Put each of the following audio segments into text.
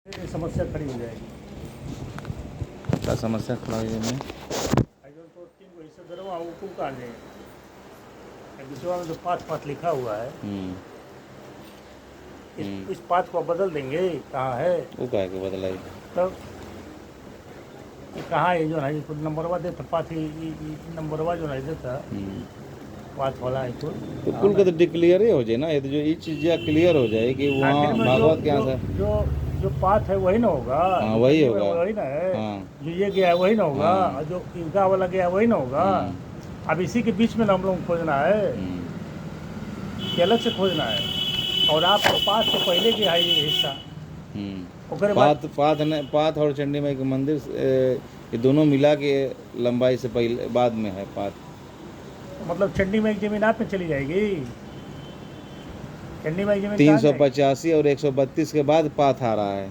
ये समस्या खड़ी हो जाएगी। क्या समस्या खड़ा हुई है में? अगर तो 3 को हिस्से दरवा हुकुम का दें, दूसरा में जो पाँच लिखा हुआ है इस पाँच को बदल देंगे। कहाँ है वो काहे के बदलाई? तब ये कहाँ है जो है कुछ नंबरवा देता पाँच नंबरवा जो नहीं देता पाँच वाला है कुछ तो कुल का तो डिक्लियर ही हो जाए ना, ये तो जो ये चीज़ क्लियर हो जाए कि आखिर वहाँ में भागवत के यहाँ से जो जो पाँच है वही ना होगा। हाँ, जो वही चंडी में होगा। वही ना है। हाँ। जो ये गया है वही ना होगा। हाँ। और जो ईदगाह वाला गया है वही ना होगा। अब इसी के बीच में ना हम लोग खोजना है कि अलग से खोजना है। और आपको पाँच से पहले गया है ये हिस्सा। ओकरे बाद पाथ और चंडी माई के मंदिर ये दोनों मिला के लंबाई से पहले बाद में है पाथ। मतलब चंडी में एक जमीन आप में चली जाएगी। चंडी में एक जमीन कहाँ जाएगी? 385 और 132 के बाद पाथ आ रहा है।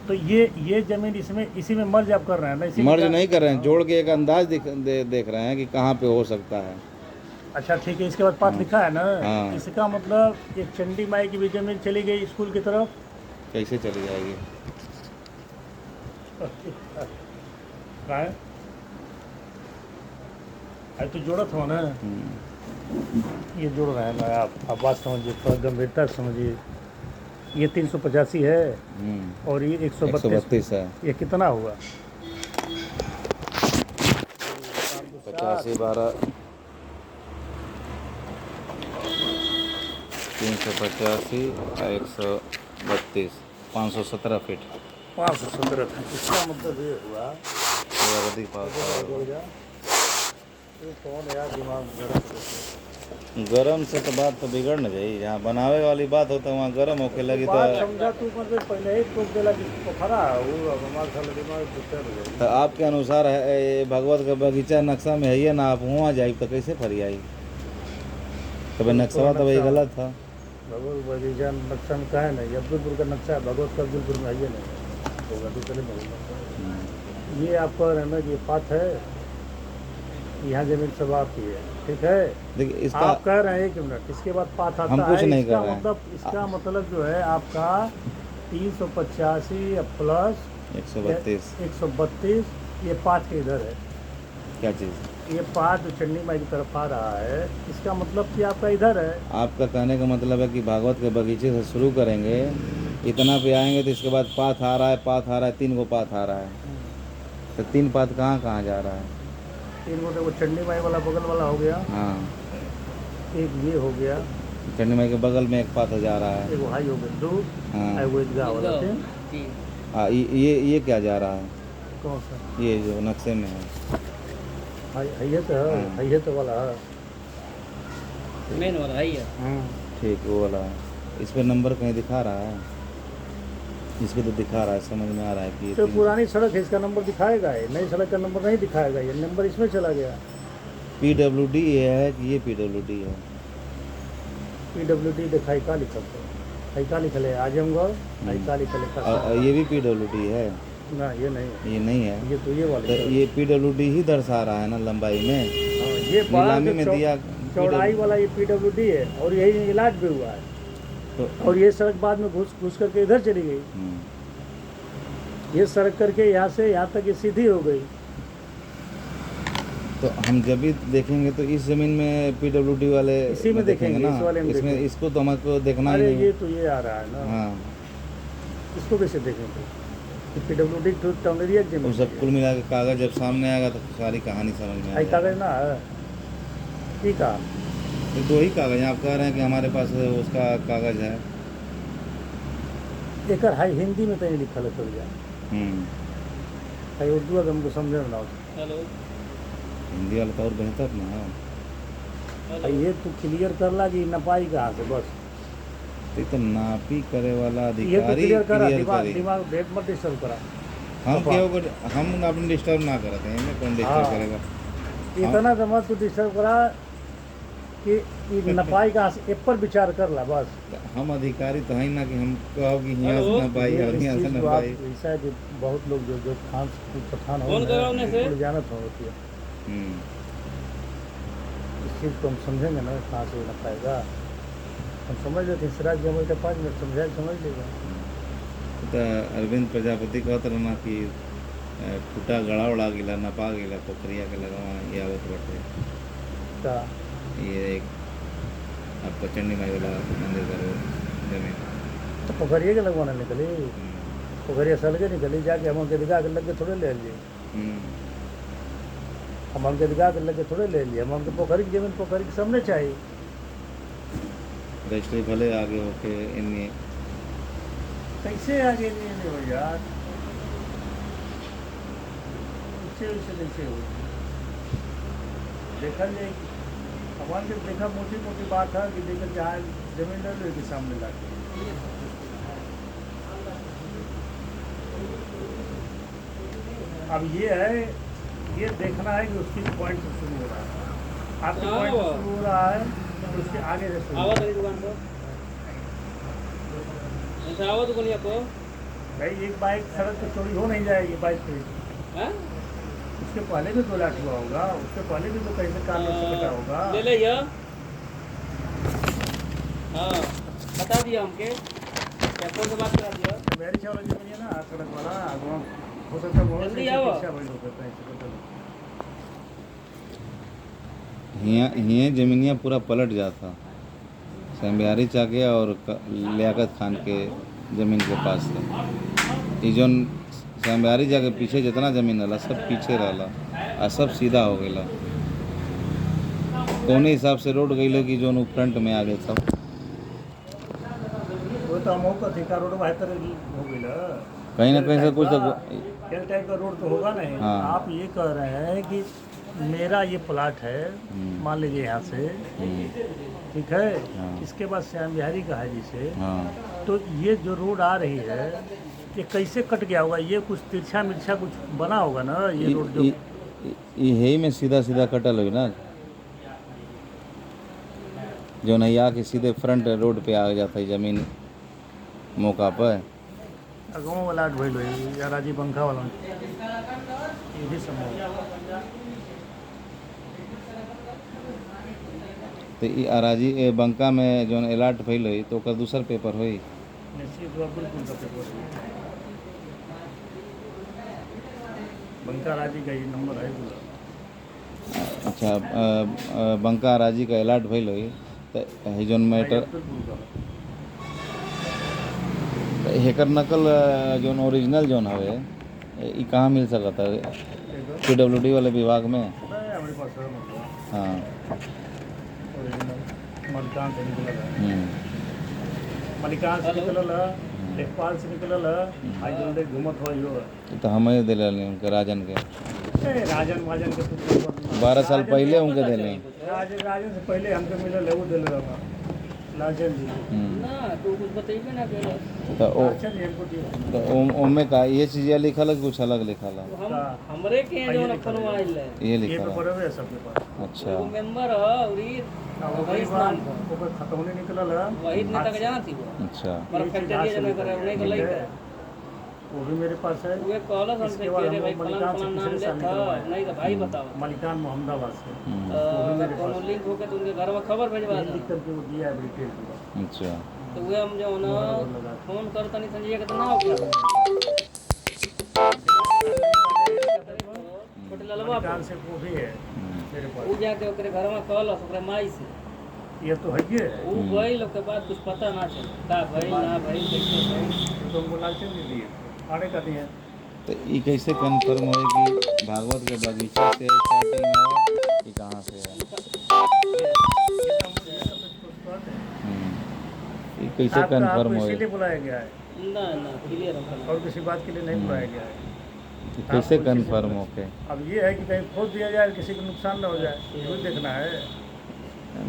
तो ये जमीन इसमें इसी में मर्ज आप कर रहे हैं ना? इसी में मर्ज क्या- नहीं कर रहे हैं, जोड़ के एक अंदाज देख रहे हैं कि कहाँ पे हो सकता है। अच्छा ठीक है। इसके बाद पाठ लिखा है ना। हाँ। इसका मतलब एक चंडी माई की भी जमीन चली गई स्कूल की तरफ। कैसे चली जाएगी? कहाँ है? अरे तो जोड़त हो ना। ये जोड़ रहे हैं ना आप बात समझिए, थोड़ा गंभीरता से समझिए। ये 385 है और ये 132 है। ये कितना हुआ? 85 12 385 और 132 517 फीट। 517 फीट। इसका मतलब ये हुआ ये कौन यार दिमाग गरम से तो बात तो बिगड़ न जाई। जहाँ बनावे वाली बात होता है वहाँ गरम होके लगी तो समझा तू मतलब पहले ही टोक देला कि पोखरा वो हमारे साले दिमाग दुखते रह तो आपके अनुसार है ये भगवत का बगीचा नक्शा में है ये ना, आप वहाँ जाई तो कैसे फरी आई? तब नक्शा तो वही गलत था। भगवत बगीचा नक्शा में का है ना, अब्दुलपुर का नक्शा है। भगवत का अब्दुलपुर में आइए नहीं होगा तो चले नहीं। ये आप कह रहे हैं ना कि ये पाथ है, यहाँ जमीन सब आपकी है, ठीक है। देखिए इसका आप कह रहे हैं 1 मिनट, इसके बाद पाथ आता हम कुछ है। नहीं इसका कर रहे हैं। मतलब इसका मतलब जो है आपका 385 प्लस 132 ये पाथ के इधर है। क्या चीज़? ये पाथ जो चंडी माई की तरफ आ रहा है, इसका मतलब कि आपका इधर है। आपका कहने का मतलब है कि भागवत के बगीचे से शुरू करेंगे, इतना पे आएंगे तो इसके बाद पाथ आ रहा है, पाथ आ रहा है, 3 को पाथ आ रहा है। तो 3 पाथ कहाँ कहाँ जा रहा है? 3 को वो चंडी माई वाला बगल वाला हो गया। हाँ। एक ये हो गया। चंडी माई के बगल में एक पाथ जा रहा है। एक हाई हो गया 2। हाँ। वो ईदगाह वाला 3। हाँ ये क्या जा रहा है? कौन सा? ये जो नक्शे में है हैयत वाला मेन वाला है। ठीक वो वाला है। इस पर नंबर कहीं दिखा रहा है? इस पर तो दिखा रहा है, समझ में आ रहा है कि तो पुरानी सड़क है, इसका नंबर दिखाएगा। ये नई सड़क का नंबर नहीं दिखाएगा। ये नंबर इसमें चला गया। PWD ये है कि ये PWD है? PWD दिखाई का लिखा है, का लिखल है आजमगढ़, का लिखल है। ये भी PWD है ना ये नहीं है। ये नहीं है। ये तो ये वाले तो ये PWD ही दर्शा रहा है ना लंबाई में। ये नीलामी में दिया चौड़ाई वाला ये PWD है और यही इलाज भी हुआ है। तो और ये सड़क बाद में घुस करके इधर चली गई। ये सड़क करके यहाँ से यहाँ तक ये सीधी हो गई। तो हम जब भी देखेंगे तो इस जमीन में PWD वाले इसी में देखेंगे ना। इस वाले में इसमें देखेंगे। इसको तो हमको देखना ही अरे नहीं। ये तो ये आ रहा है ना। हाँ। इसको कैसे देखेंगे? PWD टर्नरिया की वो जमीन सब कुल मिला के कागज जब सामने आएगा तो सारी कहानी समझ में है। आएगी। कागज ना है ठीक है। ये 2 ही कागज हैं। आप कह रहे हैं कि हमारे पास उसका कागज है। एक हाई हिंदी में कहीं लिखा है चल जाए। हाई उर्दू अगर हमको समझ में ना हो। हेलो हिंदी वाला तो और बेहतर ना है। भाई ये तू क्लियर कर ला कि नपाई कहाँ से बस। तो नापी करे वाला ये तो अधिकारी क्लियर करा। क्लियर दिमाग करे। दिमाग डेट मत डिस्टर्ब करा। हम क्यों हम अपने डिस्टर्ब ना करते हैं, इनमें कौन डिस्टर्ब हाँ। करेगा? इतना तो मत तू डिस्टर्ब करा कि ये नपाई कहाँ से, एक पर विचार कर ला बस। हम अधिकारी तो हैं ना कि हम कहो कि यहाँ से नपाई और यहाँ से नपाई। ऐसा है कि बहुत लोग जो खान पठान हो कौन कर रहा हूँ उन्हें से? जानत होती है। इस चीज़ को हम समझेंगे ना कहाँ से न पाएगा। हम समझ लेते हैं सिराज जमल के 5 मिनट समझाए समझ लेगा। तो अरविंद प्रजापति कहत रहना कि फूटा गड़ा उड़ा गिला नपा गिला पोखरिया के लगवा ये आवत बटे का ये एक आपका चंडी माई वाला मंदिर का रोड जमीन तो पोखरिए के लगवाना निकली पोखरिया सल के निकली जाके हम उनके दिखा के लग के थोड़े ले लिए हम उनके दिखा के लग के थोड़े ले लिए हम उनके पोखरी की जमीन पोखरी के सामने चाहिए रजिस्ट्री भले आगे होके इनमें कैसे आगे नहीं हो यार उससे कैसे हो देखा जाए भगवान के देखा मोटी मोटी बात है कि देखकर जहाँ जमीन डाल लो के सामने लाके अब ये है ये देखना है कि उसकी पॉइंट से शुरू हो रहा है आपके पॉइंट से शुरू हो रहा है तो उसके आगे से शुरू आवाज वाली दुकान पर ऐसा आवाज दुकान को भाई एक बाइक सड़क पे चोरी हो नहीं जाएगी बाइक पे हैं उसके पहले भी 2 लाख हुआ होगा उसके पहले भी तो कैसे कार में से कटा होगा ले ले ये हाँ बता दिया हमके क्या कौन से बात करा दिया मेरी चावल जी बनिए ना सड़क वाला वहाँ हो सकता है वहाँ जल्दी से आओ। पीछा भाई लोग करते हैं ऐसे करते हैं। यहाँ जमीनिया पूरा पलट जाता सैम्बिहारी चाके और लियाकत खान के ज़मीन के पास से ये जोन सैम्बिहारी जाके पीछे जितना ज़मीन रहा सब पीछे रहा और सब सीधा हो गया कौने हिसाब से रोड गई कि जोन फ्रंट में आ गए सब वो तो हम का ठेका रोड बेहतर हो गई ना कहीं ना कहीं से कुछ तो एल टाइप का रोड तो होगा नहीं हाँ। आप ये कह रहे हैं कि मेरा ये प्लाट है मान लीजिए यहाँ से ठीक है हाँ। इसके बाद श्याम बिहारी का है जिसे हाँ तो ये जो रोड आ रही है ये कैसे कट गया होगा ये कुछ तिरछा मिर्छा कुछ बना होगा ना ये रोड जो यही में सीधा सीधा कटल हुई ना जो नहीं आके सीधे फ्रंट रोड पे आ जाता है ज़मीन मौका पर गाँव वाला ढोल या राजीव पंखा वाला ये भी संभव तो ये अराजी ए बंका में जो अलर्ट फैल हुई तो ओकर दूसर पेपर हुई निश्चित बिल्कुल का पेपर बंका राजी का ये नंबर है पूरा अच्छा बंका अराजी का अलर्ट फैल हुई तो है जोन मैटर हेकर नकल जोन ओरिजिनल जोन हवे ये कहाँ मिल सकता है PWD वाले विभाग में हमारे पास है मतलब हाँ मलिकान से निकलल है मलिकान से निकलल है लेखपाल से निकलल है आज जल्दी घूमत हो यो तो हम ही दिले उनके राजन के राजन वाजन के तो 12 साल पहले उनके दिले राजन से पहले हमको मिलल है वो दिल रहा लाजन जी ना तू कुछ बताइए ना पहले तो ओ अच्छा जी हमको दिया तो ओमे का ये चीज़ लिखल है कि कुछ अलग लिखल है हम हमरे के जो अपन आइल है ये ये लिखल तो है पड़े हुए हैं सबके पास अच्छा वो मेंबर है और ये वही नाम पर ऊपर खतौनी निकलल है वही नेता के जाना थी वो अच्छा पर फैक्ट्री जने करे उन्हें को लई है वो भी मेरे पास है वे कहला हम इसके से बाद के हम भाई मलिकान फलाना से नाम तीसरे साल लेता निकलवाए नहीं तो भाई बताओ मलिकान मोहम्मदाबाद से कोनो लिंक होके तो उनके घर में खबर भेजवा लिख करके वो दिया है डिटेल पूरा अच्छा तो वे हम जो ना फोन करता नहीं संजय के तो ना हो गया छोटे ललवा मलिकान से वो भी है मेरे वो पास जाके ओकरे घर में कहला ओकरे माई से ये तो है ये वो गई लोग के बाद कुछ पता ना चल का भाई ना भाई कैसे भाई तो वो लालचन दे दिए आने का दिए तो ये कैसे कंफर्म हो कि भागवत के बगीचा से स्टार्टिंग है कि कहाँ से है ये कैसे कंफर्म हो इसीलिए बुलाया गया है ना ना क्लियर हो और किसी बात के लिए नहीं बुलाया गया है कि कैसे कंफर्म हो के अब ये है कि कहीं खोद दिया जाए किसी को नुकसान ना हो जाए ये भी देखना है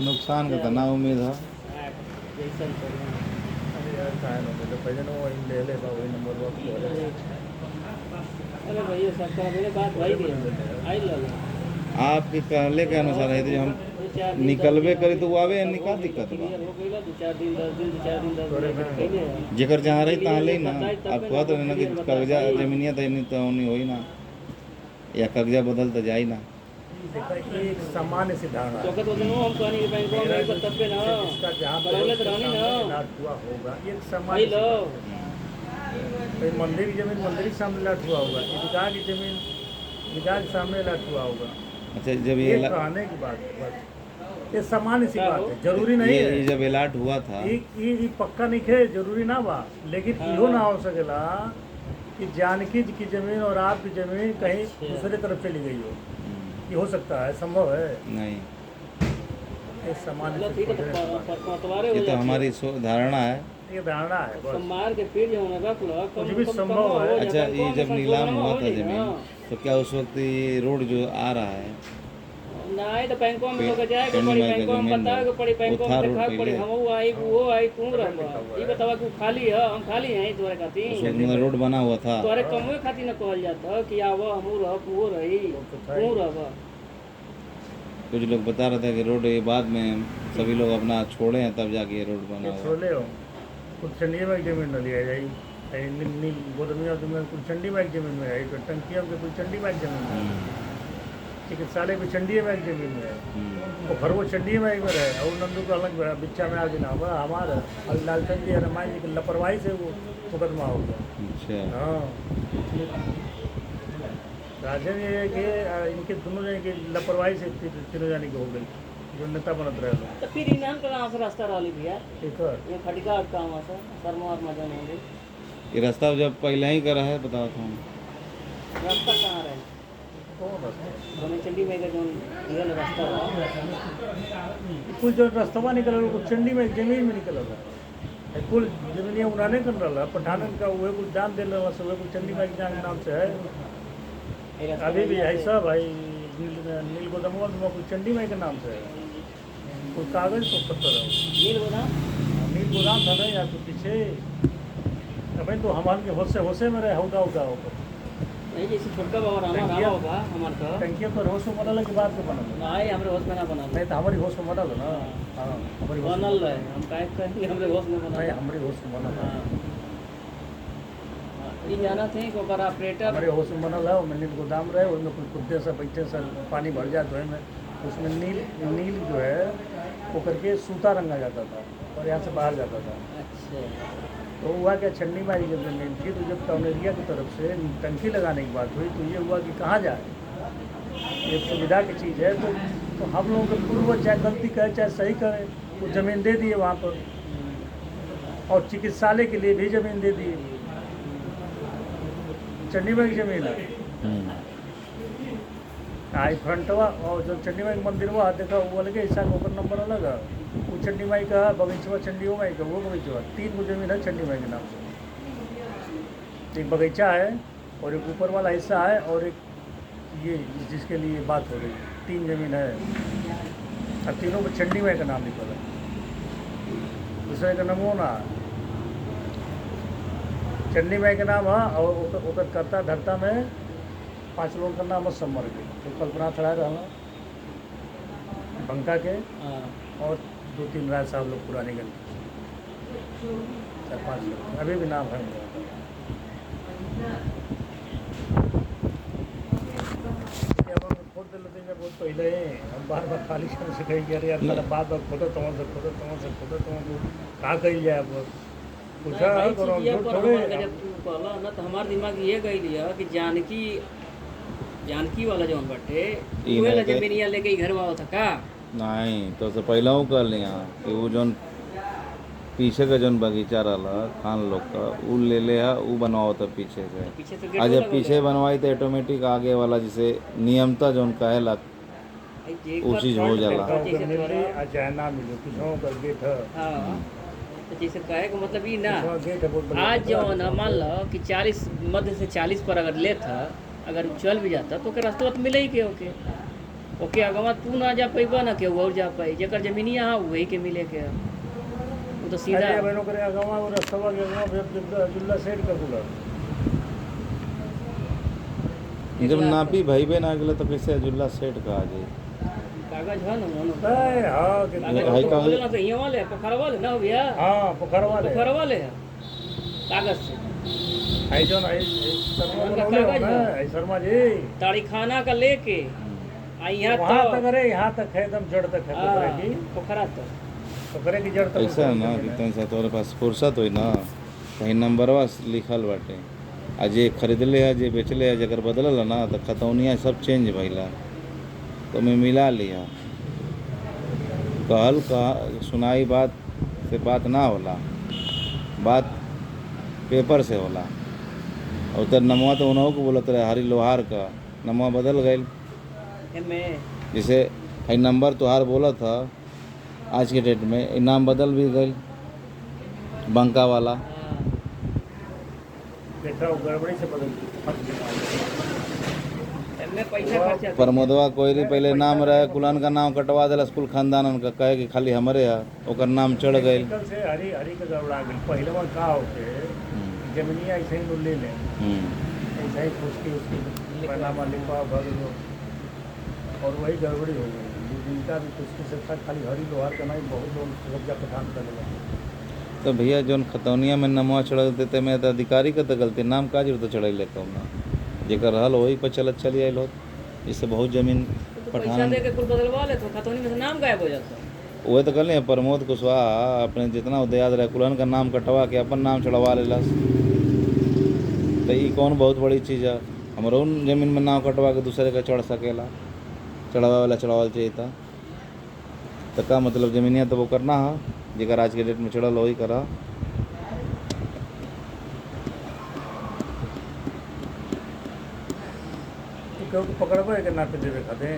नुकसान का तो ना उम्मीद है जैसन अरे यार कहाँ है नंबर तो पहले ना वही ले ले वही नंबर वो अरे भैया सबका मेरे बात भाई गया आई लो आपके कहले के अनुसार है तो हम निकलबे करे तो वो आवे निका दिक्कत बा हो गइला 2-4 दिन 10 दिन 2-4 दिन 10 दिन पहले जेकर जहाँ रही तहाँ ले ना आप कहत रहे ना कि कागजा जमीनिया तो नहीं तो नहीं होई ना या कागजा बदल तो जाई ना देखा एक सामान्य सी धारणा तो कहते दिन हम कहनी बैंक में एक तब्बे ना इसका जहाँ बरौले तो रहनी ना इलाज हुआ होगा एक आई सामान्य लो तो ये मंदिर की जमीन मंदिर के सामने लाट हुआ होगा, ईदगाह की जमीन ईदगाह के सामने लाट हुआ होगा। अच्छा जब ये कहने की बात है बस, ये सामान्य सी बात है, जरूरी नहीं ये है। जब अलाट हुआ था ई पक्का नहीं है, जरूरी ना बा, लेकिन इहो ना हो सकेला कि जानकी जी की जमीन और आपकी जमीन कहीं दूसरे तरफ चली गई हो। ये हो सकता है, संभव है। नहीं, ये सामान्य मतलब सी ठीक है, सोच है। तो पतवारे हो ये तो जाती है। हमारी धारणा है। ये धारणा है तो बस। मार के फिर जो है रख लो, कुछ भी संभव है। अच्छा ये जब नीलाम हुआ था जमीन तो क्या उस वक्त ये रोड जो आ रहा है नहीं तो बैंकों में लोग जाए पेंडी पड़ी, माई का बैंकों में जमीन बताओ कि पड़ी, बैंकों में वो था देखा रोड पड़ी, पहले। हम वो आई वो आई तू रह ये बतावा कि खाली है, हम खाली हैं तोरे उस खातिर वक्त मतलब रोड बना हुआ था। तोरे कमवे खातिर न कहल जाता कि आवो हमू रह वो रही तू रह। कुछ लोग बता रहे थे कि रोड ये बाद में सभी लोग अपना छोड़े हैं तब जाके ये रोड बना ये हुआ। छोले हो कुछ चंडी में जमीन न लिया जाए, नील गोदमिया तुम्हें कुछ चंडी में जमीन में है, तो टंकियों के कुछ चंडी में जमीन में है, चिकित्सालय भी चंडी में जमीन में है, वो घर वो चंडी में है, और नंदू का अलग बिच्चा में आगे ना हुआ हमारा लालचंद जी हनुमान जी की लापरवाही से वो मुकदमा हो गया। अच्छा हाँ राजन ये है कि इनके दोनों जने की लापरवाही से तीनों जाने की हो गई, जो नेता बनत रहे लोग। तो फिर इन्हन का कहाँ से रास्ता रही भैया, ठीक है, ये खटिका का वहाँ से शर्मा और मजन होंगे ये रास्ता जब पहले ही करा है बताओ था रास्ता कहाँ रहे कौन रास्ता? हमें चंडी में का जो ये रास्ता रहा कुछ जो रास्तवा निकल रहा कुछ चंडी में जमीन में निकल रहा, कुल जमीनिया उड़ाने कर रहा पठानन का वह कुछ दान दे रहा सब कुछ चंडी में के नाम से है। अभी भी ऐसा भाई नील गोदमवा में कुछ चंडी में के नाम से है, कुछ कागज तो पत्थर है, नील गोदाम नील गोदाम था ना या तो पीछे अभी तो हमारे होशे में रहे हौदा उदा होकर नहीं जैसे छोटका बाबा रामा रामा होगा हमारे का टंकिया पर होश में बनल के बाद में बनल नहीं हमारे होश में ना बना नहीं तो हमारी होश में बनल ना। हाँ हमारी होश में बनल रहे हम काहे कहीं हमरे होश में बना नहीं हमारी होश में बनल है। ये जाना थे कि ओकर ऑपरेटर हमारे होश में बनल है, उसमें नील गोदाम रहे, उसमें कुछ कुत्ते से बैठे से पानी भर जाते हैं, उसमें नील जो है वो करके सूता रंगा जाता था और यहाँ से बाहर जाता था। अच्छा तो हुआ क्या छन्नी मारी जब जमीन थी तो जब टाउनेरिया की तरफ से टंकी लगाने की बात हुई तो ये हुआ कि कहाँ जाए, ये सुविधा की चीज़ है तो हम लोगों के पूर्वज चाहे गलती करे चाहे सही करे वो ज़मीन दे दिए वहाँ पर, और चिकित्सालय के लिए भी ज़मीन दे दिए, चंडीबाई की ज़मीन है। आई फ्रंटवा और जो चंडीबाई मंदिरवा देखा वो अलग है, ऐसा ओकर नंबर अलग है, वो चंडीबाई का बगीचवा चंडी माई का वो बगीचवा 3 गो जमीन है चंडीबाई के नाम से, एक बगीचा है और एक ऊपर वाला हिस्सा है और एक ये जिसके लिए बात हो रही है 3 जमीन है, और तीनों में चंडीबाई का नाम निकला, दूसरे का नमूना चंडीबाई का नाम है और ओकर करता धरता में 5 लोगों का नाम है सब मर गए, तो कल्पना खड़ा रहा बंका के हाँ और 2-3 राय साहब लोग पुरानी गली 4-5 लोग अभी भी नाम है। खोद दिल देंगे बहुत पहले हम बार बार खाली करने से कही यार यार सारा बात बात फोटो फोटो कहाँ कही जाए अब पूछा भाई करो चीज़ ये झूठ पर थोड़े हमारे जब तू कहला ना तो हमारे दिमाग ये गई लिया कि जानकी वाला जौन बाटे ई उहे ला नहीं जमीनिया लेके ही घर में आवत था का नहीं तो से पहले वो कर लिया कि वो जौन पीछे का जौन बगीचा रहा खान लोग का वो ले ले है वो बनवाओ था पीछे से, पीछे से आज जब पीछे बनवाई तो ऑटोमेटिक आगे वाला जिसे नियमता जौन कहेला वो चीज़ हो जाला। जैसे मिले चाहे ना मिले पिछड़ों का गेट है, हाँ तो जैसे कहे का मतलब ये ना पिछड़ों गेट है बहुत बड़ा। आज जो ना मान लो कि 40 मध्य से 40 पर अगर ले था अगर चल भी जाता तो ओके रास्ता तो मिले ही के ओके अगवा तू ना जा पैबा ना के वो और जा पाई जेकर जमीनी यहाँ वही के मिले के वो तो सीधा अरे बहनों करे अगवा वो रास्ता के अगवा फिर जुल्ला सेट का कूलर जब नापी भाई बहन आ गए तो कैसे जुल्ला सेट का आ जाए कागज है ना मोनो है हाँ कि हाई कागज- बोले ना तो ये वाले पोखर वाले ना भैया हाँ पोखर वाले पोखर वाले है कागज से आई जो ना शर्मा उनका बनौले हो कागज ना है। आई शर्मा जी ताड़ी खाना का लेके आई यहाँ वहाँ तो तक अरे यहाँ तक है एकदम जड़ तक है पोखरे की, पोखरा तो पोखरे की जड़ तक ऐसा है ना कि तन सा तुम्हारे पास फुर्सत हुई ना कहीं नंबरवा लिखल बाटे आ जे खरीदले है जे बेचले है जगर बदलल है ना तो खतौनिया सब चेंज भइला तो मैं मिला लिया कहल कहा सुनाई बात से बात ना होला बात पेपर से होला और उधर नमवा तो उन्हों को बोलत रहे हरी लोहार का नमवा बदल गई एमे जैसे है नंबर तोहार बोला था आज के डेट में ये नाम बदल भी गई बंका वाला देखा वो गड़बड़ी से बदल एमे पैसा खर्चा प्रमोदवा कोयरी पहले नाम रहे कुलान का नाम कटवा दिला स्कूल खानदान का कहे कि खाली हमरे है ओकर नाम चढ़ गई कल से हरी हरी का गड़बड़ा गई पहले में का होके जमीनिया ऐसे ही ले लें ऐसा ही पूछ के उसकी पैनामा लिखवा भर दो और वही गड़बड़ी हो गई जिनका भी कुछ से था खाली हरी लोहार का नहीं बहुत लोग कब्जा पठान करने लगे तो भैया जौन खतौनिया में नमवा चढ़ देते में तो अधिकारी का तो गलती नाम का जरूरत चढ़ लेते ना जेकर रहल वही पर चलत चली आयल होत इससे बहुत जमीन तो पैसा पठान दे के कुल बदलवा ले तो खतौनी में से नाम गायब हो जाता वही तो कहले प्रमोद कुशवाहा अपने जितना याद रहे कुलान का नाम कटवा के अपन नाम चढ़वा लेलस तो ये कौन बहुत बड़ी चीज़ है हमारो जमीन में नाम कटवा के दूसरे का चढ़ सकेला चढ़ावा वाला चढ़ावा चाहिए था तो का मतलब जमीनिया तो वो करना है जेकर आज के डेट में चढ़ल वही करा तो क्यों पकड़बे के ना पे देवे खाते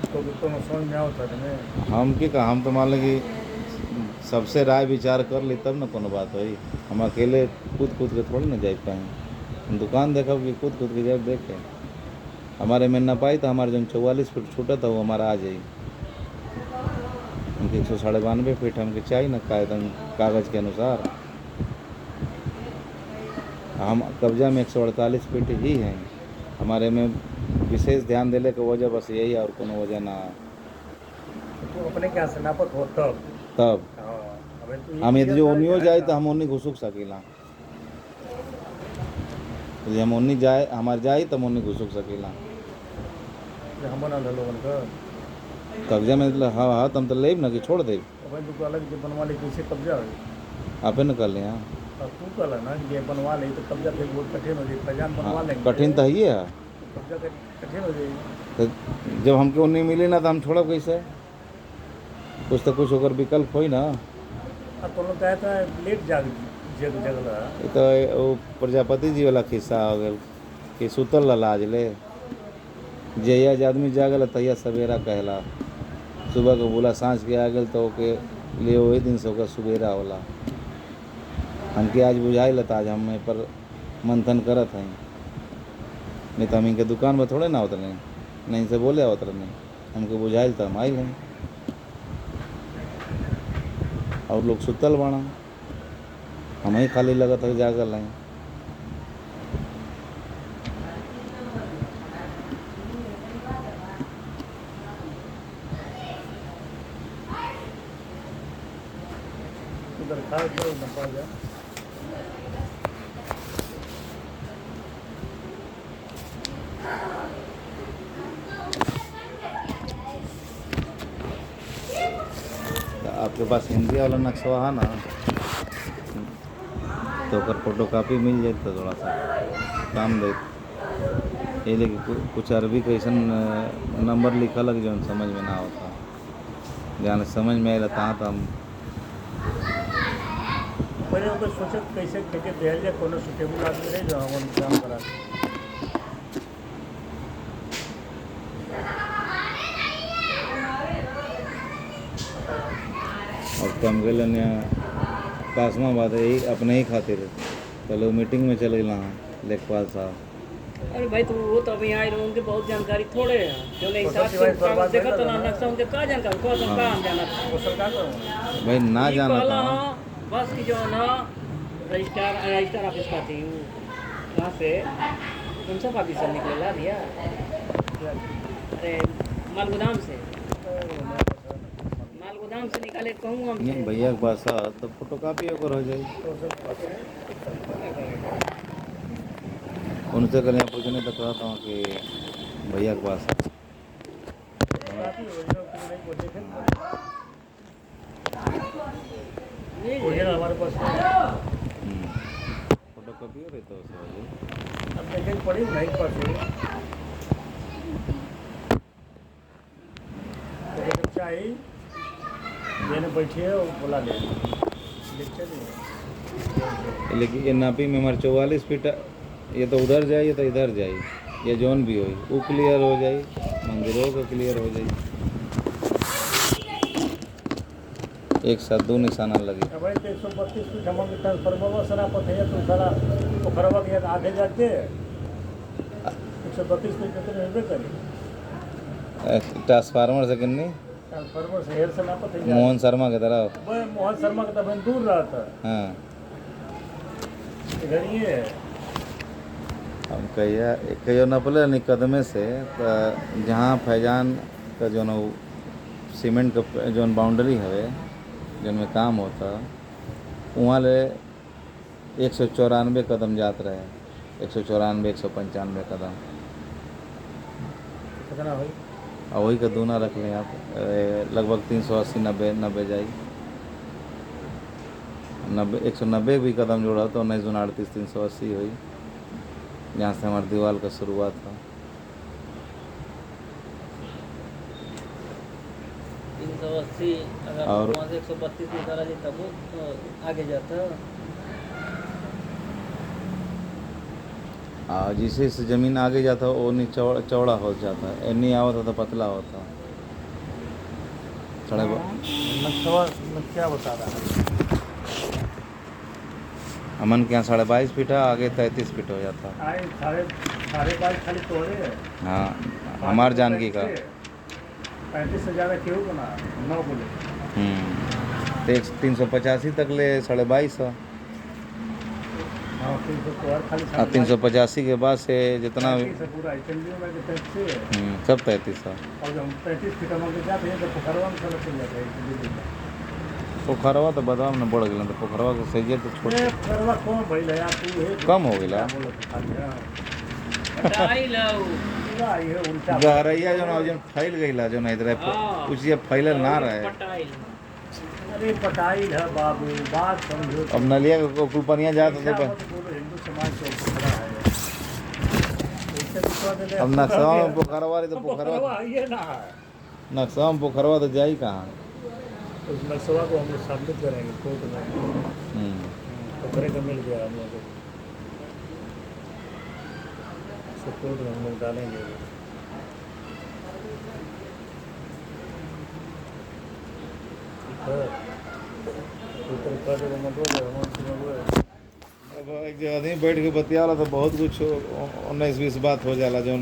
तो समझ में आवता तुम्हें हम की कहा हम तो मान लें कि सबसे राय विचार कर ली तब ना कोनो बात होई हम अकेले कूद कूद के थोड़ी ना जाए पाए हम दुकान देखब कि कूद कूद के जाए देखे हमारे में न पाई तो हमारे जो 44 फीट छूटा था वो हमारा आ जाई उनके 192 फीट हमके चाहिए ना कागज़ के अनुसार हम कब्जा में 148 फीट ही हैं हमारे में विशेष ध्यान देने की वजह बस यही है और कोनो वजह ना तो अपने क्या से नापत हो तब तब हाँ अबे तो ये हम यदि जो चीज़ ओनियो है, जाए तो हम ओनी घुसुक सकीला यदि हम ओनी जाए हमारे जाए तो हम ओनी घुसुक सकीला कि हम बना लोगन का कब्जा में मतलब हाँ हाँ तुम तो लेब ना कि छोड़ दे अबे तो अलग जो बनवा ले कैसे कब्जा हो आपे न कर ले हाँ अब तू कल ना कि ये बनवा ले तो कब्जा फिर बहुत कठिन हो जाए खजान बनवा लेंगे कठिन तो है कब्जा कठिन हो जाएगी तो जब हमको नहीं मिली ना तो हम छोड़ब कैसे कुछ तो कुछ होकर विकल्प होई ना अब तो लोग कहता है लेट जगला ये तो वो प्रजापति जी वाला किस्सा हो गया कि सुतल रहा आज ले जहिया जे आदमी जागल तहिया सवेरा कहला सुबह को बोला सांझ के आ गल तो ओके लिए वही दिन से ओकर सुबेरा होला हमके आज बुझाई लता आज हम पर मंथन करत हैं नहीं तो हम इनके दुकान में थोड़े ना उतरे नहीं से बोले उतर नहीं हमके बुझाइल तो हम आई हैं और लोग सुतल बाड़ा हम ही खाली लगत है जागल हैं उधर खा करो न पा जा आपके पास हिंदी वाला नक्शा है ना तो ओकर फोटोकॉपी मिल जाए तो थोड़ा सा काम दे ये लेकिन कुछ अरबी कैसन नंबर लिखा लग जो समझ में ना होता जाने समझ में आएगा तहाँ तो हम पहले ओकर सोचत कैसे करके दिया जाए कोनो सुटेबल आदमी रहे जो हम काम करा और कम गए कासमा बात है यही अपने ही खातिर चलो मीटिंग में चले गए लेखपाल साहब अरे भाई तो वो तो अभी आए रहे उनके बहुत जानकारी थोड़े है जो नहीं हिसाब से कागज देखा तो ना नक्शा उनके का जानकारी को तो का हम जाना था वो सरकार का भाई ना ये जाना कहला था हाँ, बस की जो है ना रजिस्टर ऑफिस का थी वहाँ से मुंसफ ऑफिस से निकलेला भैया अरे माल गोदाम से निकाले कहूँ हम नहीं भैया के पास आ तो फोटोकॉपी ओकर हो जाए उनसे कल यहाँ पूछने तक कहता हूँ कि भैया के पास ये हमारे पास हम्म। कॉपी हो रही तो उसे हो जाए। अब देखें पड़ी नहीं परसों तो बच्चा आई देने बैठी है वो बोला ले लेक्चर नहीं लेकिन ये नापी में हमारे 44 फीट ये तो उधर जाए ये तो इधर जाए, ये जोन भी होई वो क्लियर हो जाए, मंदिरों को क्लियर हो जाए, एक साथ दो निशाना लगे। अब भाई 132 फीट हम ट्रांसफार्मर सरापत है तो सारा पोखरवा के आधे जाते 132 फीट तो नहीं करें ट्रांसफार्मर से किन्नी ट्रांसफार्मर से हेर सनापत है मोहन शर्मा की तरह। भाई मोहन शर्मा का तब दूर रहा था हाँ इधर ये है हम कहियो नपले नहीं कदमे से तो जहाँ फैजान का जो न सीमेंट का जो बाउंड्री है जिनमें काम होता वहाँ ले 194 कदम जात रहे, 194 195 कदम कितना भाई और वही का दूना रख लें आप लगभग 380 90 जाए 90 190 भी कदम जोड़ा तो 19 380 हुई जहाँ से हमारी दीवार का शुरुआत था। 380 अगर और- वहाँ से 132 निकाला जाए तब वो आगे जाता। जिससे से ज़मीन आगे जाता वो नहीं चौड़ा हो जाता है, एनी आवता तो पतला होता थोड़ा नक्शा क्या बता रहा है अमन के यहाँ 22.5 फीट है, आगे 33 फीट हो जाता। आए साढ़े बाईस खाली तोड़े है हाँ हमार जानकी का 35 से ज़्यादा क्यों बना 9 बोले तो 385 तक ले 22.5 है। हाँ 300 तो और खाली हाँ 385 के बाद से जितना भी 35 से पूरा चंडी में के 35 है सब 33 है। और जब 35 फीट हम लोग जाते हैं तो पोखरवा में चल जाते हैं दिल्ली में पोखरवा तो बदनाम न बढ़ गया, तो पोखरवा के सही तो छोड़ ए, पोखरवा कौन भइल है यार तू है कम हो गया। क्या बोलत खाली हाँ पटाई लाओ पूरा ये उल्टा गहरैया जो फैल गई जो नहीं इधर हाँ। कुछ ये फैलल ना रहे। पटाई अरे पटाई है बाबू बात समझो अब नलिया को कुलपनिया जाता ऐसा तो मत बोलो, हिंदू समाज को खड़ा है ऐसे दिखवा दे अब नक्शा में पोखरवा रही तो पोखरवा पोखरवा ये ना है नक्शा में पोखरवा तो जाई कहाँ। उस नक्शा को हम लोग सबमिट करेंगे कोर्ट में पोखरे का मिल गया हम लोग को कोर्ट में हम लोग डालेंगे ऊपर कर देगा मतलब अब एक जो आदमी बैठ के बतिया वाला तो बहुत कुछ 19-20 बात हो जाला जो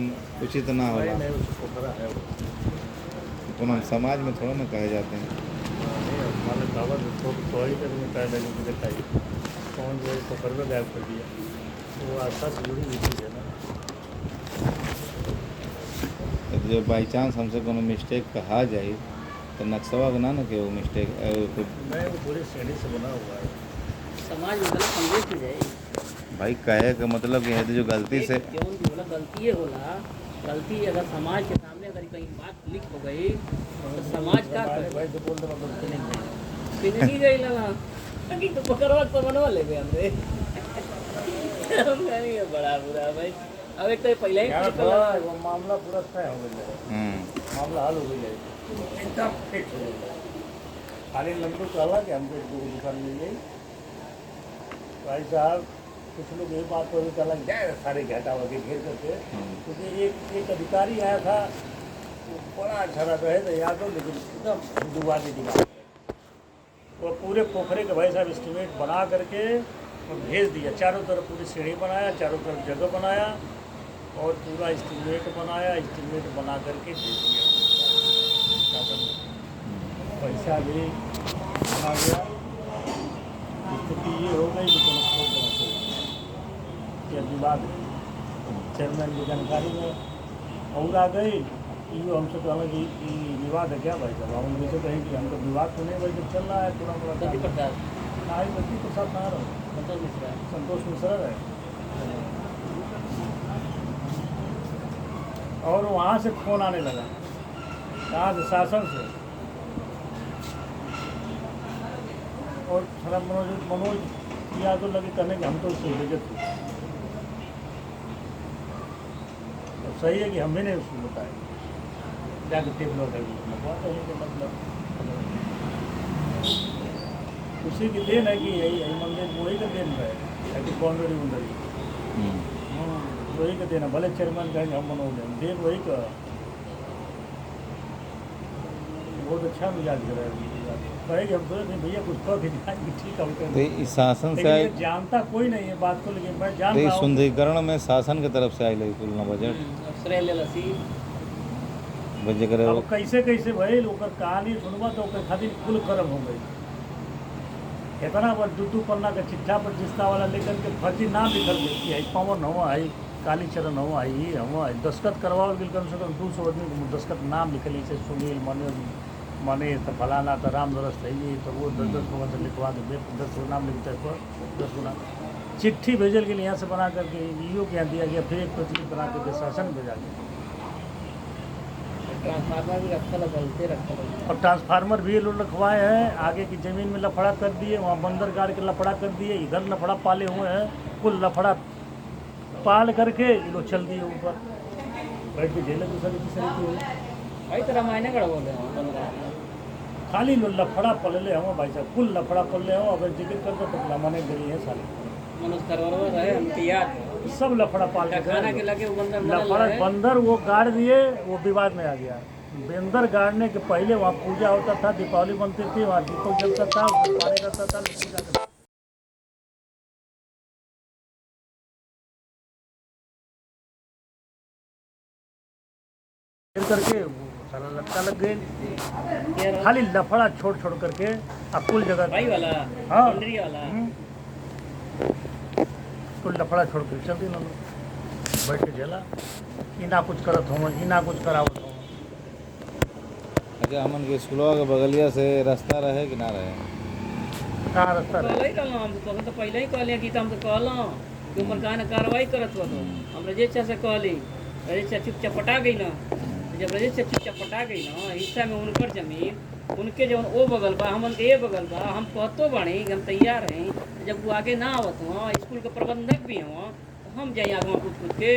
उचित ना होला, नहीं उसको पोखरा है वो पुनः समाज में थोड़ा ना कहे जाते हैं। हमारे दावत तो ही कर में पहले जो दिखाई कौन जो पोखर में गायब कर दिया वो आस्था से जुड़ी हुई चीज़ है ना तो जो बाई चांस हमसे कोनो मिस्टेक कहा जाए तो नक्शवा का ना कि वो मिस्टेक नहीं वो पूरी श्रेणी से बना हुआ है समाज में गलत समझे की जाए भाई कहे का मतलब कि है तो जो गलती से क्यों भी होला गलती होला गलती अगर समाज के सामने अगर कहीं बात लीक हो गई तो समाज का हमारे भाई तो बोल रहा गलती नहीं की फिर नहीं गई लगा कि तो पकड़वा तो बनवा ले गए हमरे हम कहेंगे बड़ा बुरा भाई अब एक तो पहले ही यार click लगा। वो मामला पूरा तय हो गया है मामला हल हो गया है एकदम फिक्स हो गया खाली लंबू कहला कि हमको एक दुकान मिल गई भाई साहब कुछ लोग ये बात को भी कहला जाए सारे घाटा वगैरह घेर करके क्योंकि एक अधिकारी आया था वो बड़ा अच्छा रहा है तो यादव लेकिन एकदम हिंदूवादी दिमाग वो पूरे पोखरे के भाई साहब एस्टिमेट बना करके और भेज दिया चारों तरफ पूरी सीढ़ी बनाया चारों तरफ जगह बनाया और पूरा एस्टिमेट बनाया एस्टिमेट बना करके भेज दिया शासन में। पैसा भी आ गया स्थिति ये हो गई कि कोनो खोज बना सकते यह विवाद चेयरमैन की जानकारी में और आ गई ये हमसे कहना कि विवाद है क्या भाई साहब हम जैसे कहें कि हमको विवाद तो नहीं भाई जब चल रहा है पूरा पूरा गलती काम। प्रसाद हाँ ये गलती के साथ कहाँ रहो संतोष मिश्रा संतोष मिश्रा है और वहाँ से फोन आने लगा कहाँ से शासन से और थोड़ा मनोज यादव लगे कहने कि हम तो उससे भेजे थे सही है कि हमें नहीं उसको बताया जाके टेबल और लगवा देने के मतलब उसी की देन है कि यही मंदिर वही का देन है कि बाउंड्री उंडरी वही का देन है भले चेयरमैन कहेंगे हम बनोगे देन वही का बहुत अच्छा मिजाज कर रहा है कहेंगे हम सोचे नहीं भैया कुछ कह के जाएंगे ठीक है तो इस शासन से लेकिन आए ये जानता कोई नहीं है बात को लेकिन मैं जान तो रहा इस हूँ सुंदरीकरण में शासन की तरफ से आई लगी कुल ना बजट श्रेय ले लसी जेकर अब कैसे कैसे भइल ओकर कहानी सुनबा तो ओकर खातिर कुल कर्म हो गई इतना पर दू पन्ना का चिट्ठा पर जिस्ता वाला लेकर के फर्जी नाम लिखल गई कि है पवन हुआ है कालीचरण हुआ है ये हुआ है दस्खत करवाओ गेल कम से कम 200 आदमी को दस्खत नाम लिखल जैसे सुनील मने तो फलाना तो राम दरस है ये तो वो 10 लोगों से लिखवा के 10 गो नाम लिखता है पर 10 गो नाम चिट्ठी भेजल के लिए यहाँ से बना करके ईओ के यहाँ दिया गया फिर एक प्रति बना करके शासन भेजा गया ट्रांसफार्मर भी रखा गलते रखा और ट्रांसफार्मर भी ये लोग रखवाए हैं आगे की ज़मीन में लफड़ा कर दिए वहाँ बंदर गाड़ के लफड़ा कर दिए इधर लफड़ा पाले हुए हैं कुल लफड़ा पाल करके ये लोग चल दिए ऊपर बैठ के जेल दूसरी तीसरी की भाई तो रामायण गढ़ बोल रहे हैं खाली लोग लफड़ा पलले हम भाई साहब कुल लफड़ा पलले हो अगर जिक्र करते तो लमाने गली है साले मनोज करवर रहे हम तैयार सब लफड़ा पाल के खाना के लगे वो बंदर मरल लफड़ा रहे। बंदर वो गाड़ दिए वो विवाद में आ गया बंदर गाड़ने के पहले वहाँ पूजा होता था दीपावली बनती थी वहाँ दीपक जलता था पानी रहता था लोग पूजा करते करके वो सारा लटका लग गए खाली लफड़ा छोड़ छोड़ करके अब कुल जगह भाई वाला हाँ। पंडरी वाला कुल लफड़ा छोड़ कर चल दी ना लोग बैठ के झेला इना कुछ करत हो इना कुछ करावत हो अच्छा हमन के स्कूलवा के बगलिया से रास्ता रहे कि ना रहे कहाँ रास्ता रहे पहले ही कहलो हम तो पहले ही कहले कि हम तो कहलो कि ऊपर काहे ना कार्रवाई करत हो तो हम रजेश से कहली रजेश चुपचाप पटा गई ना जब रजेश चुपचाप पटा गई ना हिस्सा में उनकर जमीन उनके जब वो बगल बा हमन के ये बगल बा हम कहतो बाणी कि हम तैयार हैं जब वो आगे ना आवत हो स्कूल के प्रबंधक भी हो तो हम जाइए आगे कुछ कुछ के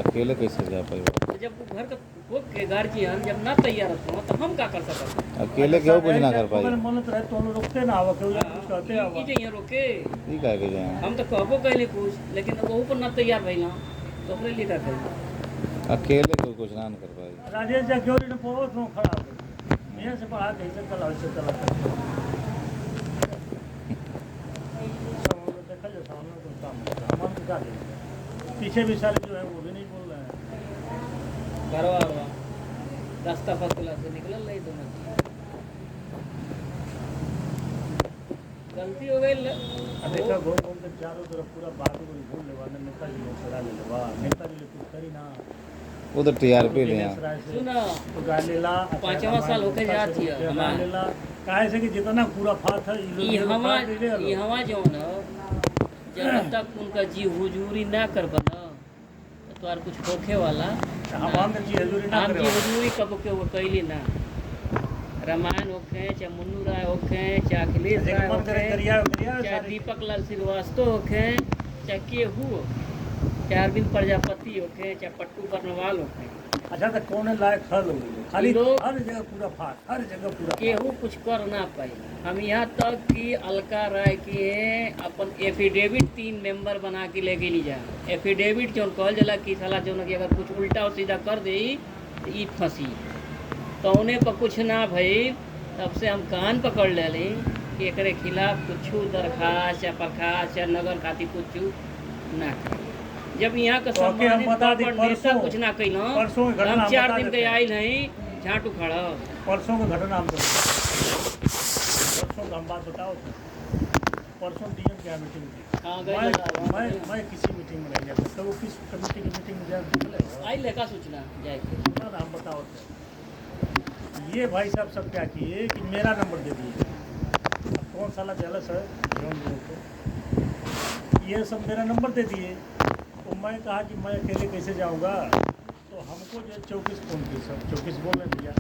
अकेले कैसे जा पाई तो जब वो घर का हो के गार्जियन जब ना तैयार हो तो हम का कर सकते अकेले क्यों कुछ ना कर पाई मनत रहे तो हम लोग रुकते ना आवा केहू कुछ कहते आवा जाइए रोके ई काहे के जाए हम तो कहबो कहले कुछ लेकिन वो ऊपर ना तैयार भइल तो ओकरे लिए का करी अकेले कोई कुछ ना कर पाई राजेश जा क्यों ने बहुत नो खड़ा हो गया यहाँ से पढ़ा कैसे चला वैसे चला सब हम लोग देखा जो सामने कोई काम होता है हम क्या करें पीछे भी सारे जो है वो भी नहीं बोल रहे हैं घरवा रास्ता फसला से निकलल नहीं दोनों गलती हो गई देखा घूम घूम के चारों तरफ पूरा बात को घूम लेवा नेताजी लोग सड़ा ले लेवा नेताजी लोग कुछ करी ना वो तो टीआरपी ले यहाँ सुना तो गालेला 5वां साल होके जात हिय हमार गालेला काहे से कि जितना पूरा फात है ई हवा जो न जब तक उनका जी हुजूरी ना कर बना तो और कुछ होखे वाला हम जी हजूरी ना हम करे जी हुजूरी कब के वो कैली ना रामायण होखे चाहे मुन्नू राय होखे चाहे अखिलेश राय मन करे होखे करिया चाहे दीपक लाल श्रीवास्तव होखे चाहे केहू हो चाहे अरविंद प्रजापति होखे चाहे पट्टू बर्नवाल होखे अच्छा तो कौन है लायक हर लोग खाली लोग- हर जगह पूरा फाट हर जगह पूरा केहू कुछ कर ना पाई हम यहाँ तक कि अलका राय की अपन एफिडेविट 3 मेंबर बना के लेके नहीं जा एफिडेविट जो कहल जाला कि साला जो कि अगर कुछ उल्टा और सीधा कर दे तो ई फंसी तो उन्हें पर कुछ ना भई तब से हम कान पकड़ ले कि एकरे खिलाफ कुछ दरखास्त या प्रखास्त या नगर खातिर कुछ ना करी। जब यहाँ का तो आके हम सम्मानित बता दी प्रॉपर नेता परसों- कुछ ना कैल परसों की घटना हम हम 4 बता दिन देते के हैं। आयल नहीं झाटू खड़ा परसों का घटना हम परसों का हम बात बताओ परसों डीएम क्या मीटिंग थी हाँ, गए बता। मैं किसी मीटिंग में नहीं जाता तो वो किस कमेटी की मीटिंग में जाए आई लेखा सूचना जाए के। सुना ना हम बताओ ये भाई साहब सब क्या किए कि मेरा नंबर दे दिए अब कौन साला जेलस है जौन लोगों को ये सब मेरा नंबर दे दिए तो मैं कहा कि मैं अकेले कैसे जाऊंगा तो हमको जो 24 फोन की सब 24 बोल रहे भैया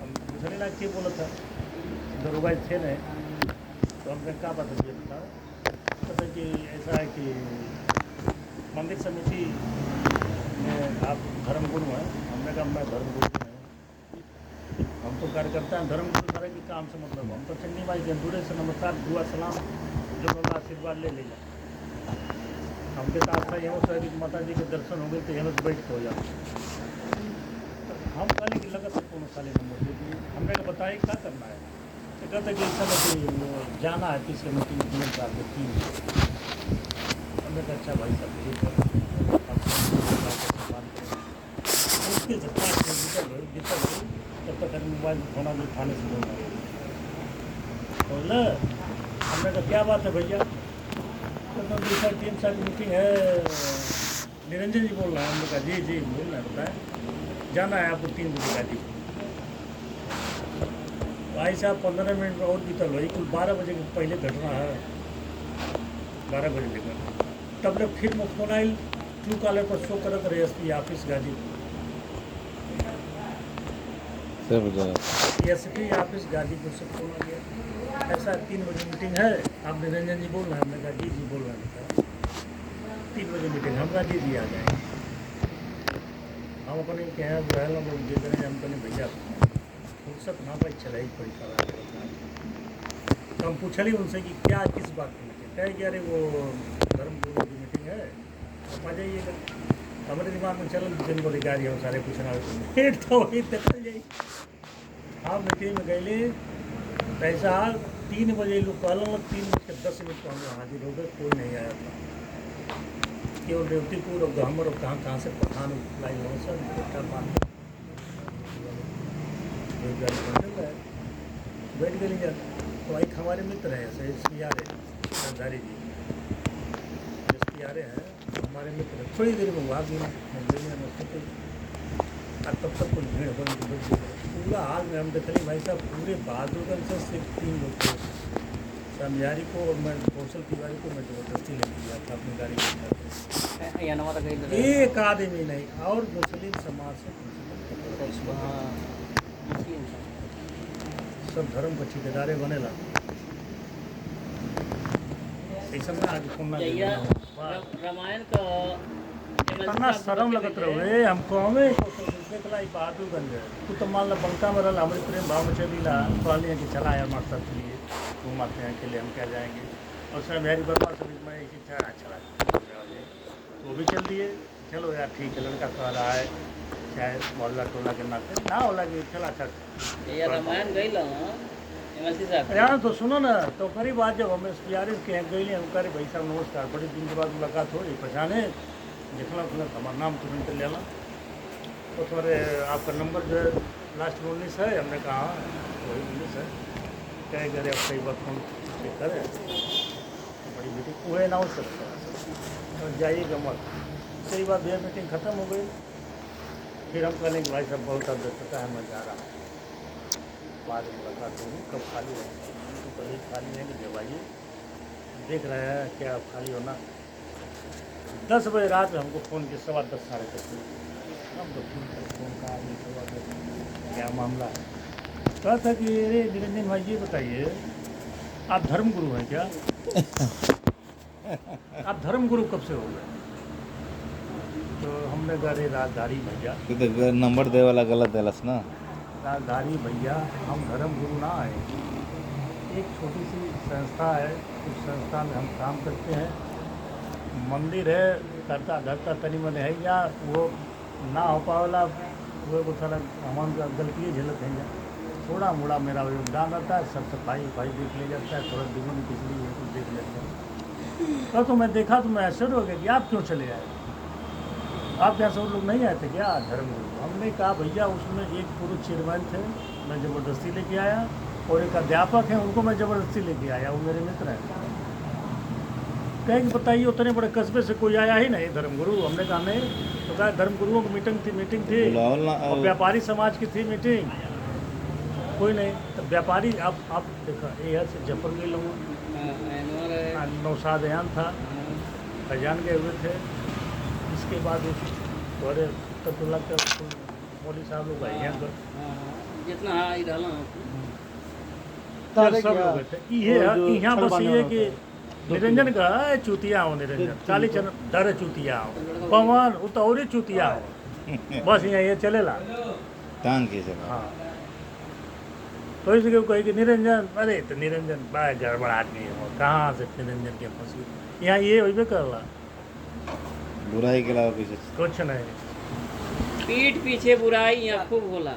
हम दूसरे लाख के बोला था दरोगा थे नहीं तो हमने क्या बात है बताओ पता कि ऐसा है कि मंदिर समिति आप धर्मगुरु हैं? हमने कहा मैं धर्मगुरु नहीं, हम तो कार्यकर्ता हैं। धर्मगुरु सारे के काम से मतलब हम तो चन्नी भाई के दूरे से नमस्कार दुआ सलाम जो बोला आशीर्वाद ले लेगा। हमके साथ में यहाँ से माता जी के दर्शन हो गए तो यहाँ से बैठ के हो जाते। हम कहने की लगत है कौन साले नंबर दे दिए। हमने कहा बताइए क्या करना है, तो कहते कि इस समय कि जाना है तीसरे मीटिंग में साल के 3 हमने कहा अच्छा भाई सब ठीक है। मुश्किल से 5 मिनट बीतल हो तब तक अगर मोबाइल फोना भी थाने से बोलना बोल हमने कहा क्या बात है भैया, तो 2-3 साल की मीटिंग है, निरंजन जी बोल रहे हैं। हमने कहा जी जी बोल रहे हैं बताएं, जाना है आपको 3 बजे गाड़ी। भाई साहब 15 मिनट में और बीतल हुई, कुल 12 बजे के पहले घटना है, 12 बजे लेकर तब ले फिर मैं फोन आई ट्रू कॉलर पर शो करत रहे S P office Ghazipur, S P office Ghazipur से फोन आ गया ऐसा 3 बजे मीटिंग है, आप निरंजन जी बोल रहे हैं। हमने कहा जी जी बोल रहे हैं। 3 बजे मीटिंग, हम कहा जी जी आ जाए। हम अपने क्या बुराया लोग देख रहे हैं, हम कहने भैया फुर्सत ना भाई चलाई पड़ी करा। तो हम पूछली उनसे कि क्या किस बात की मीटिंग, कहे कि अरे वो धर्मगुरु की मीटिंग है आप आ जाइएगा। हमारे दिमाग में चल जिनको अधिकारी हम सारे पूछना फिर तो वही देखल जाए। हम मीटिंग में गए पैसा 3 बजे लोग कहल 3:10 को हम हाजिर हो गए, कोई नहीं आया था। केवल रेवतीपुर और गहमर और कहाँ से पठान लाई हो सर इकट्ठा पानी बैठ गए लिया। तो एक हमारे मित्र हैं ऐसे एस पी आर है धारी जी, एस पी आर हैं हमारे मित्र, थोड़ी देर में वहाँ भी और तब तक कुछ भीड़ बन पूरा हाल में हम देखली भाई साहब पूरे बहादुरगंज से सिर्फ 3 लोग थे। समझारी को और मैं कौशल तिवारी को मैं जबरदस्ती ले लिया था अपनी गाड़ी में, एक आदमी नहीं। और मुस्लिम समाज से सब धर्म का ठेकेदारे बनेला ऐसा में आज फोन रामायण का इतना शर्म लगत रहे हमको। हमें देखला बहादुरगंज तू तो मान ला बंका में रहा हमारे प्रेम भाव में चलीला कहलिए कि चला यार मास्टर के लिए घूमाते हैं अकेले हम क्या जाएंगे। और उसमें मेरी बर्मा से मैं एक इच्छा चला वो भी चल दिए, चलो यार ठीक है लड़का कह रहा है चाहे मोहल्ला टोला के नाते ना होला कि चला चल रामायण गई यार। तो सुनो ना तो करीब आज जब हम एस पी आर के यहाँ गई हम करे भाई साहब नमस्कार, बड़े दिन के बाद मुलाकात हो रही पहचाने देखना हमारा नाम तुरंत ले ला तो तुम्हारे आपका नंबर जो है लास्ट में 19 है। हमने कहा वही 19 है, कहे करे अब कई बार फोन चेक करें बड़ी मीटिंग वो अनाउंस करते हैं तो जाइएगा मत। कई बार भैया मीटिंग ख़त्म हो गई, फिर हम कहने कि भाई साहब बहुत व्यस्तता है मैं जा रहा हूँ, बाद में मुलाकात होगी कब खाली रहेंगे। तो कभी खाली नहीं जब आइए देख रहे हैं क्या खाली होना। 10 बजे रात में हमको फ़ोन किया 10:15 साढ़े 10 हम तो फोन का क्या मामला है। कहा था कि अरे निरंजन भाई ये बताइए आप धर्मगुरु हैं क्या? आप धर्मगुरु कब से हो गए? तो हमने कहा अरे राजधारी भैया तो नंबर दे वाला गलत दिलस ना, राजधारी भैया हम धर्मगुरु ना आए, एक छोटी सी संस्था है, उस संस्था में हम काम करते हैं, मंदिर है करता धरता तनी मन है या वो ना हो पावला वो को थोड़ा हमारे गलती झेलत है, थोड़ा मोड़ा मेरा योगदान रहता है। सब सफाई वफाई देख लिया जाता है, थोड़ा दुगनी पिछली है कुछ देख लेते हैं। तो मैं देखा तो मैं आश्चर्य हो गया कि आप क्यों चले आए, आप यहाँ सब लोग नहीं आए थे क्या धर्मगुरु? हमने कहा भैया उसमें एक पुरुष चेयरमैन थे मैं ज़बरदस्ती लेके आया और एक अध्यापक हैं उनको मैं ज़बरदस्ती लेके आया, वो मेरे मित्र हैं। कहें कि बताइए उतने बड़े कस्बे से कोई आया ही नहीं धर्मगुरु? हमने कहा नहीं। तो कहा धर्मगुरुओं की मीटिंग थी और व्यापारी समाज की थी मीटिंग, कोई नहीं। तो व्यापारी आप देखा ये से जफर ले लूँगा नौशाद यान था फैजान गए हुए थे, इसके बाद थोड़े तबला के मौली साहब लोग आए यहाँ पर जितना सब लोग थे। यहाँ बस ये कि निरंजन का चूतिया हो निरंजन चाली चन डर चूतिया हो पवन वो तो और ही चूतिया हो बस यहाँ ये चलेला टांग की जगह हाँ तो इसलिए वो कहे कि निरंजन अरे तो निरंजन बड़ा गड़बड़ आदमी है कहाँ से निरंजन के फंसी यहाँ ये वही करला बुराई के अलावा कुछ कुछ नहीं पीठ पीछे बुराई यहाँ खूब होला,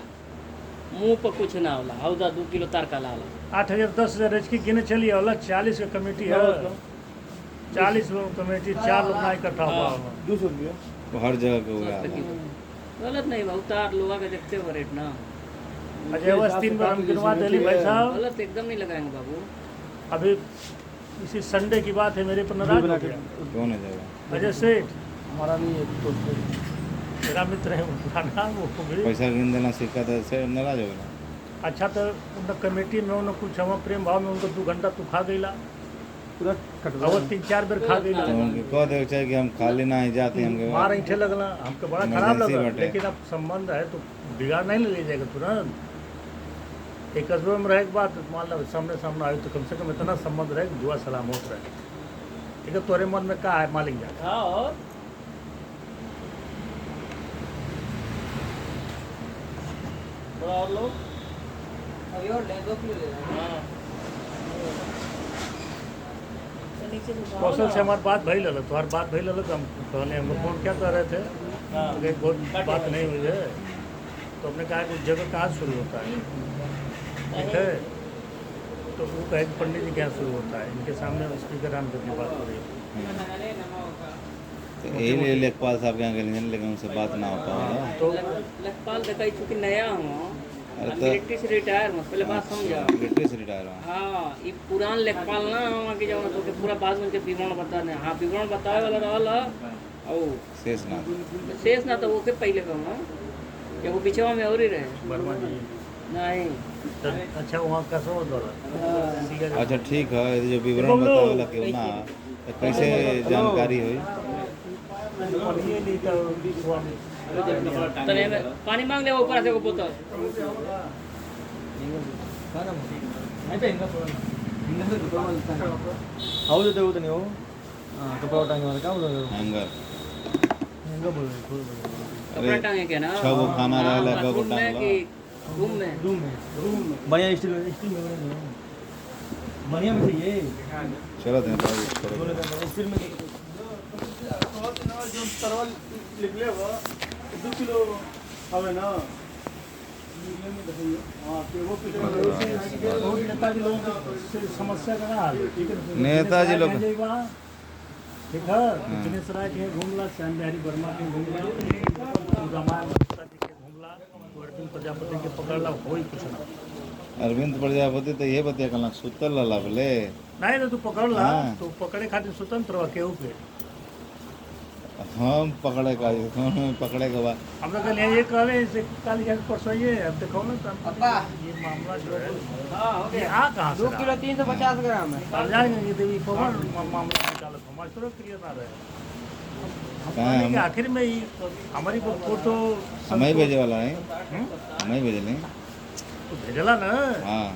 मुंह पर कुछ ना होला। हौदा 2 किलो तार का लाला 8,000 10,000 एचकी गिने चलिए होला 40 का कमेटी है 40 लोग कमेटी 4 लोग ना इकट्ठा हुआ होगा 200 रुपया तो हर जगह के हुआ गलत नहीं भाई, उतार लोहा के देखते हो रेट ना, अजय बस 3 बार हम गिनवा दिली भाई साहब गलत एकदम नहीं लगाएंगे बाबू। अभी इसी संडे की बात है मेरे पर नाराज हो गया कौन है जगह अजय सेठ हमारा नहीं है तो मेरा मित्र है उनका नाम वो भी पैसा गिन देना सिक्का तो से नाराज हो गया अच्छा तो उनका कमेटी में उन्होंने कुछ हम प्रेम भाव में उनको 2 घंटा तू खा गईला पूरा कटवा और 3-4 बेर खा गईला तो उनके कह दे चाहे कि हम खाली ना ही जाते हैं हमके मार ऐठे लगला हमको बड़ा खराब इमरजेंसी लगा बाटे। लेकिन अब संबंध है तो बिगाड़ नहीं ले जाएगा तुरंत एक कस्बे में रहे के बाद मान लो सामने सामने आए तो कम से कम इतना संबंध रहे कि दुआ सलाम होता रहे ठीक है तोरे मन में क्या है मालिक जा हाँ और थोड़ा और लो अभी और ले 2 किलो ले हाँ कौशल से हमारी बात भई लल तुम्हारी बात भई लल हम कहले हमको फोन क्या कर रहे थे कि बहुत बात नहीं हुई है तो हमने कहा कि जगह कहाँ शुरू होता है ठीक है तो वो कहे कि पंडित जी क्या शुरू होता है इनके सामने स्पीकर ऑन करके बात हो रही है तो यही लिए लेखपाल साहब के यहाँ गए लेकिन उनसे बात ना हो पाएगा तो लेखपाल देखा चूंकि नया हूँ अरे तो- मिलिट्री से रिटायर हूँ, पहले बात समझा। मिलिट्री से रिटायर हुआ हाँ ये पुरान लेखपाल ना हुआ कि जब तो पूरा बाद में उनके विवरण बताने हाँ विवरण बतावे वाला रहला और शेषनाथ शेष ना तो वो के पहले कहूँ कि वो पिछवा में और ही रहे वर्मा जी नहीं तो अच्छा वहाँ कैसे हो दौरा अच्छा ठीक है ये जो विवरण बतावेला क्यों ना तो कैसे जानकारी हुई तने में पानी मांग ले ऊपर से को बोतल हौद देऊ त ನೀವು कपड़ा टांगे वाला का बोल हैंगर हेंगा बोल कपड़ा अरे टांगे के ना 6 गो खाना हाँ, रहेला बाथरूम कगो में कि रूम में रूम में बढ़िया स्टील में बढ़िया में चाहिए चलो थे भाई करो बोले तो स्टील में जो तरवल निकले वो 2 किलो हवे ना नेताजी लोगों की समस्या का हाल है ठीक है नेताजी लोग- ठीक है दिनेश राय के घूमला श्याम बिहारी वर्मा के घूमला रामायण जी के घूमला अर्जुन प्रजापति के पकड़ला कोई कुछ ना अरविंद प्रजापति तो ये बतिया कल सुतल रहा बोले नहीं तो तू पकड़ला हाँ। तो पकड़े खातिर स्वतंत्र रह केहू पे हम पकड़े का पकड़े के बाद हम लोग कल ये कहले से कल या परसों ये अब देखो ना तो ये मामला जो है ये आ कहाँ से 2 किलो 350 ग्राम है हम जाएंगे ये देवी पवन मामला निकालो हमारे तो क्लियर ना रहे हम कहाँ कहने हम- कि आखिर में ही हमारी को फोटो हमें ही भेजे वाला है हम्म? हमें ही भेजले तो भेजला ना हाँ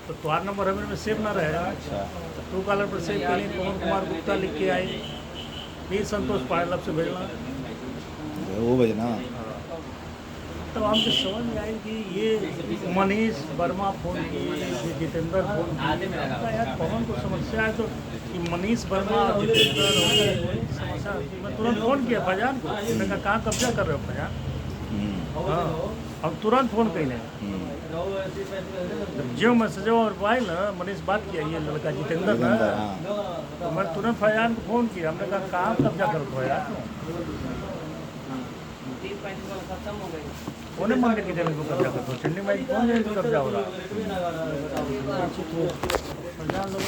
तो तुम्हारा नंबर हमें में सेव ना रहे अच्छा तो तू कॉलर पर सेव करी पवन कुमार गुप्ता लिख के आई फिर संतोष पायल से भेजना वो भेजना तब हमको समझ में आई कि ये मनीष वर्मा फोन की जितेंद्र फोन की यार पवन को समस्या है तो कि मनीष वर्मा जितेंद्र और समस्या मैं तुरंत फोन किया फजान को मैंने कहा कहाँ कब्जा कर रहे हो फजान हाँ हम तुरंत फोन कैले जो मैसेज और मोबाइल ना मनीष बात किया ये लड़का जितेंद्र ना हाँ तो मैं तुरंत फजान को फोन किया हमने कहा कहाँ कब्जा कर रहे हो यार 30-35 वाला खत्म हो गई कोने मंदिर की जमीन को कब्जा कर दो चंडी माई कौन जमीन को कब्जा हो रहा फजान लोग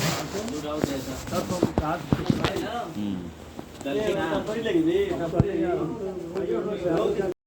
कहा हम्म। लगी